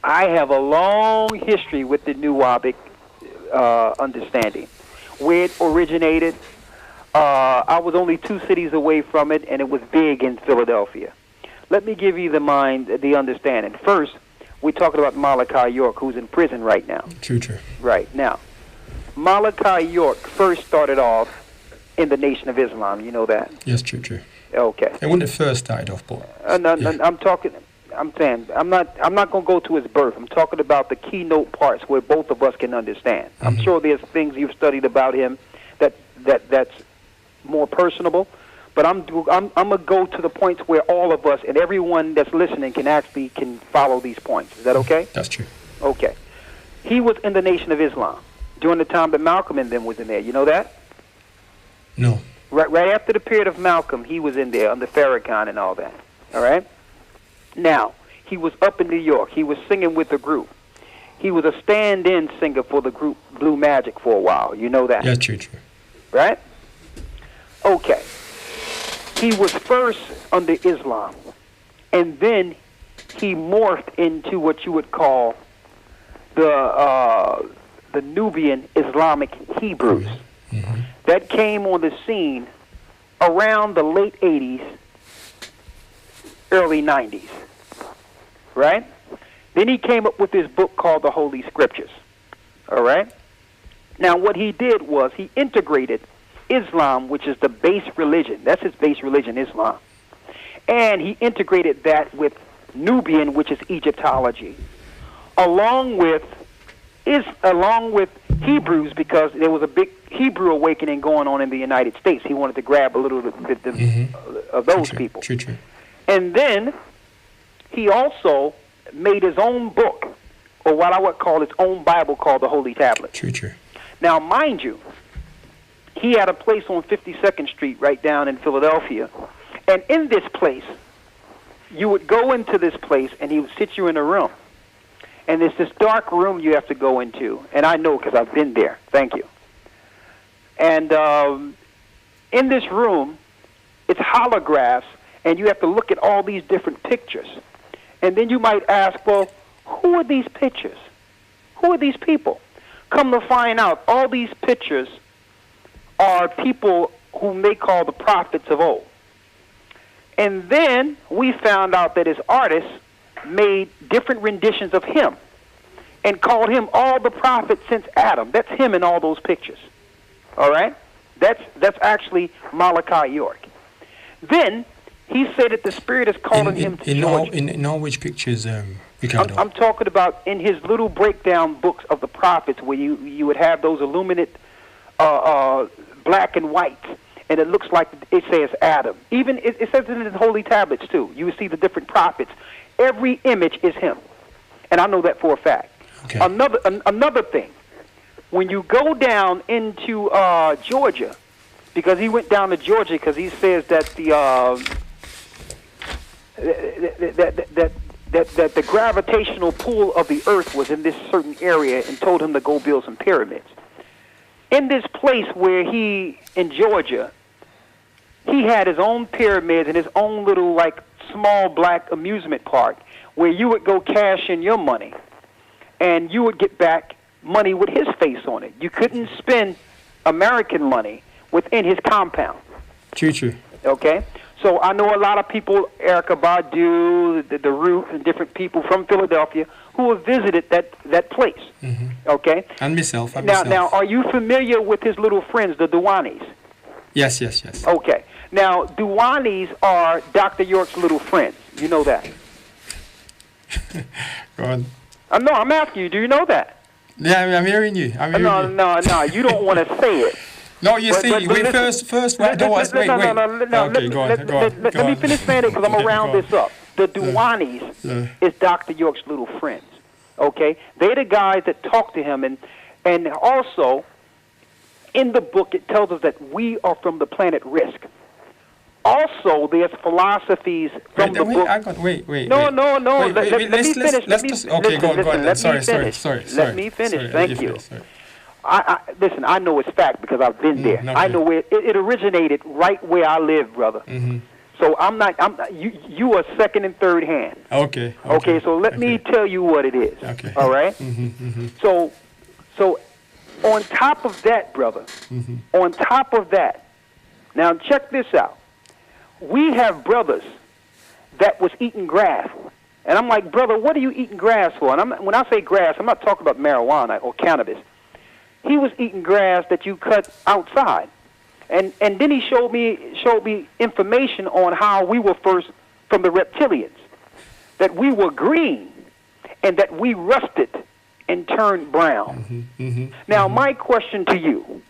I have a long history with the Nuwabic understanding. Where it originated, I was only 2 cities away from it, and it was big in Philadelphia. Let me give you the understanding. First, we're talking about Malachi York, who's in prison right now. True. Right. Now, Malachi York first started off in the Nation of Islam. You know that? Yes, true. Okay. And when it first started off, Paul. I'm saying, I'm not going to go to his birth. I'm talking about the keynote parts where both of us can understand. I'm sure there's things you've studied about him that's more personable, but I'm gonna go to the points where all of us and everyone that's listening can follow these points. Is that okay? That's true. Okay. He was in the Nation of Islam during the time that Malcolm and them was in there. You know that? No. Right after the period of Malcolm, he was in there under Farrakhan and all that. All right? Now, he was up in New York. He was singing with the group. He was a stand-in singer for the group Blue Magic for a while. You know that? Yeah, true. Right? Okay. He was first under Islam, and then he morphed into what you would call the Nubian Islamic Hebrews. Mm-hmm. That came on the scene around the late 80s, early 90s. Right? Then he came up with this book called the Holy Scriptures. All right? Now, what he did was he integrated Islam, which is the base religion. That's his base religion, Islam. And he integrated that with Nubian, which is Egyptology, along with Hebrews, because there was a big Hebrew awakening going on in the United States. He wanted to grab a little bit of those people. True. And then he also made his own book, or what I would call his own Bible, called the Holy Tablet. True. Now, mind you, he had a place on 52nd Street right down in Philadelphia. And in this place, you would go into this place, and he would sit you in a room. And there's this dark room you have to go into. And I know because I've been there. Thank you. And in this room, it's holographs, and you have to look at all these different pictures. And then you might ask, well, who are these pictures? Who are these people? Come to find out, all these pictures are people whom they call the prophets of old. And then we found out that his artists made different renditions of him and called him all the prophets since Adam. That's him in all those pictures. All right? That's actually Malachi York. Then he said that the Spirit is calling him to Georgia. In all which pictures, Ricardo? I'm talking about in his little breakdown books of the prophets, where you would have those illuminate black and white, and it looks like it says Adam. Even it says it in his holy tablets too. You see the different prophets. Every image is him, and I know that for a fact. Okay. Another thing, when you go down into Georgia, because he went down to Georgia because he says that that the gravitational pull of the earth was in this certain area, and told him to go build some pyramids. In this place where in Georgia, he had his own pyramids and his own little, like, small black amusement park where you would go cash in your money, and you would get back money with his face on it. You couldn't spend American money within his compound. True. Okay? So I know a lot of people, Erykah Badu, the Root, and different people from Philadelphia who have visited that place. Mm-hmm. Okay? And myself. Now, are you familiar with his little friends, the Duanis? Yes. Okay. Now, Duanis are Dr. York's little friends. You know that? Go on. No, I'm asking you. Do you know that? Yeah, I'm hearing you. No. You don't want to say it. No, you see, first. Wait. No. Okay, go on. Let me finish saying it because I'm going to round this up. The Duanis is Dr. York's little friends. Okay? They're the guys that talk to him. And also, in the book, it tells us that we are from the planet Risk. Also, there's philosophies from the book. Wait. No. Let me finish. Okay, go on. Sorry. Let me finish. Thank you. Listen, I know it's fact because I've been there. Okay. I know where it originated right where I live, brother. Mm-hmm. So you are second and third hand. Okay. Okay, so let me tell you what it is. Okay. All right? So on top of that, brother, on top of that, now check this out. We have brothers that was eating grass. And I'm like, brother, what are you eating grass for? And when I say grass, I'm not talking about marijuana or cannabis. He was eating grass that you cut outside. And then he showed me information on how we were first from the reptilians, that we were green and that we rusted and turned brown. Now, my question to you,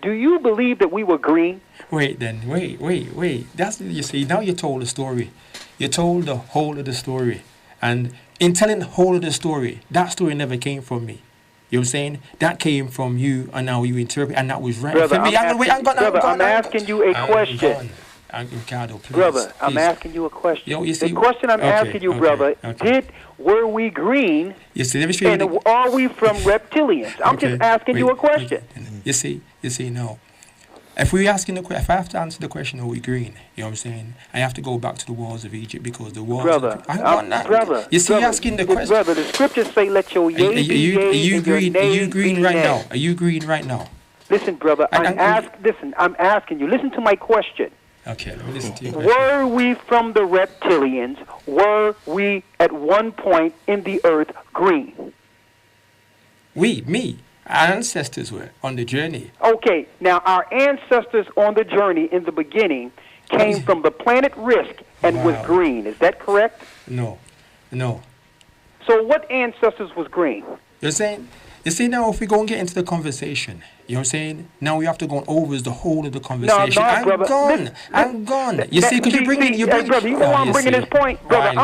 do you believe that we were green? Wait. That's, you see, now you told the story. You told the whole of the story. And in telling the whole of the story, that story never came from me. You know what I'm saying? That came from you, and now you interpret, and that was right. Brother, for me. I'm asking you a question. Ricardo, please. Brother, I'm asking you a question. Yo, you see, the question I'm asking you, brother, were we green? You see, let me show you. And are we from reptilians? I'm just asking you a question. You see, no. If I have to answer the question, are we green? You know what I'm saying? I have to go back to the walls of Egypt because the walls. Brother, you see, you're asking the question. Brother, the scriptures say, "Let your yea be yea and your nay Are you green be right nay." now? Are you green right now? Listen, brother, I'm asking you. Listen to my question. Okay, let me listen to you. Were we from the reptilians? Were we at one point in the earth green? Me. Our ancestors were on the journey. Okay, now our ancestors on the journey in the beginning came from the planet Risk and was green. Is that correct? No. So what ancestors was green? You're saying, you see now if we go and get into the conversation, you know what I'm saying? Now we have to go over the whole of the conversation. No, brother. I'm gone. You see, because you bring in... brother, you know why I'm bringing this point? Brother,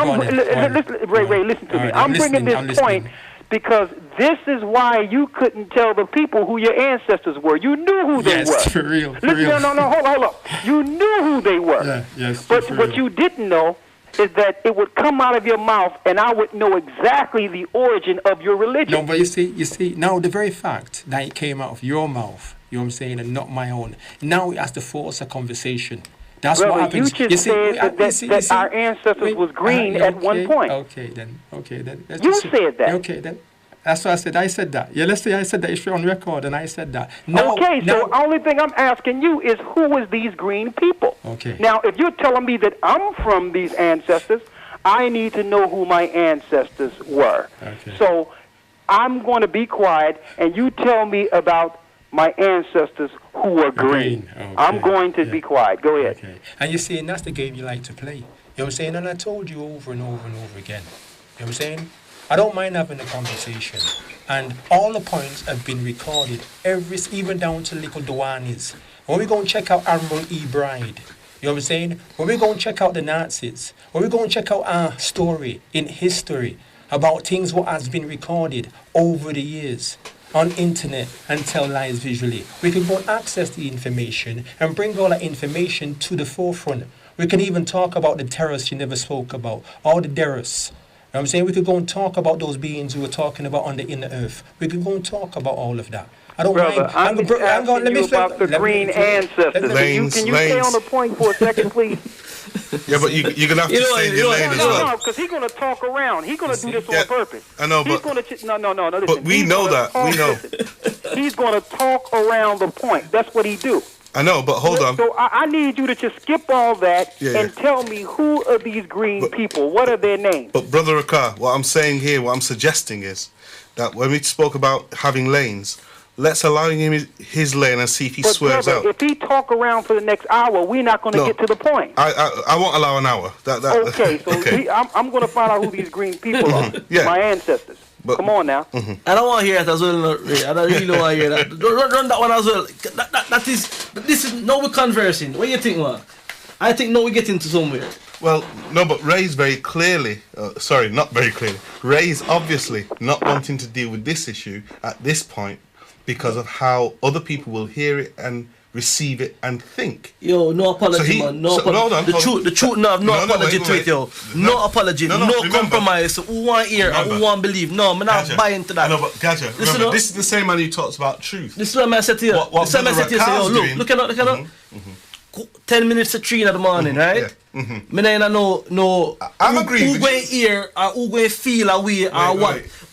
Ray, listen to me. I'm bringing this point because this is why you couldn't tell the people who your ancestors were. You knew who they were. Yes, for real. No, hold up. You knew who they were. Yeah, yes, but what you didn't know is that it would come out of your mouth and I would know exactly the origin of your religion. No, but you see, now the very fact that it came out of your mouth, you know what I'm saying, and not my own, now it has to force a conversation. That's brother, what happens. You just said that our ancestors was green at one point. Okay, then. You said that. Okay, then. That's what I said. I said that. Yeah, let's say I said that. It's on record, and I said that. So the only thing I'm asking you is who was these green people? Okay. Now, if you're telling me that I'm from these ancestors, I need to know who my ancestors were. Okay. So I'm going to be quiet, and you tell me about my ancestors who were green. Okay. I'm going to be quiet. Go ahead. Okay. And you see, and that's the game you like to play. You know what I'm saying? And I told you over and over and over again. You know what I'm saying? I don't mind having a conversation. And all the points have been recorded, even down to little Duanis. When we go and check out Admiral E. Bride, you know what I'm saying? When we go and check out the Nazis, when we go and check out our story in history about things what has been recorded over the years on internet and tell lies visually, we can go and access the information and bring all that information to the forefront. We can even talk about the terrorists you never spoke about, all the terrorists. You know what I'm saying? We could go and talk about those beings we were talking about on the inner earth. We could go and talk about all of that. I don't mind. I'm asking you about the green ancestors. Can you stay on the point for a second, please? Yeah, but you're going to have to stay in your lane as well. No, because he's going to talk around. He's going to do this on purpose. I know, but... No. Listen, but we know that. We know. He's going to talk around the point. That's what he do. I know, but hold on. So I need you to just skip all that and tell me who are these green people? What are their names? But Brother Akar, what I'm saying here, what I'm suggesting is that when we spoke about having lanes, let's allow him his lane and see if he swerves out. If he talk around for the next hour, we're not going to get to the point. I won't allow an hour. I'm going to find out who these green people are. My ancestors. But, come on now. I don't want to hear it as well, Ray. I don't really want to hear that. Run that one as well. This is now we're conversing. What do you think, man? I think now we get into somewhere. Well, no, but Ray's very clearly, not very clearly. Ray's obviously not wanting to deal with this issue at this point because of how other people will hear it and receive it and think. Yo, no apology, man. No apology. The truth, no apology to it, yo. No apology, no compromise. Who want to hear and who want to believe? No, I'm not buying into that. I know, but Gaja, remember, this is the same man who talks about truth. This is what I said to you. What Brother Rakar's doing. Look at 10 minutes to 3 in the morning, right? Yeah. Mm-hmm. Me nah no I'm who agreeing with going hear or who going feel a way or what. Wait.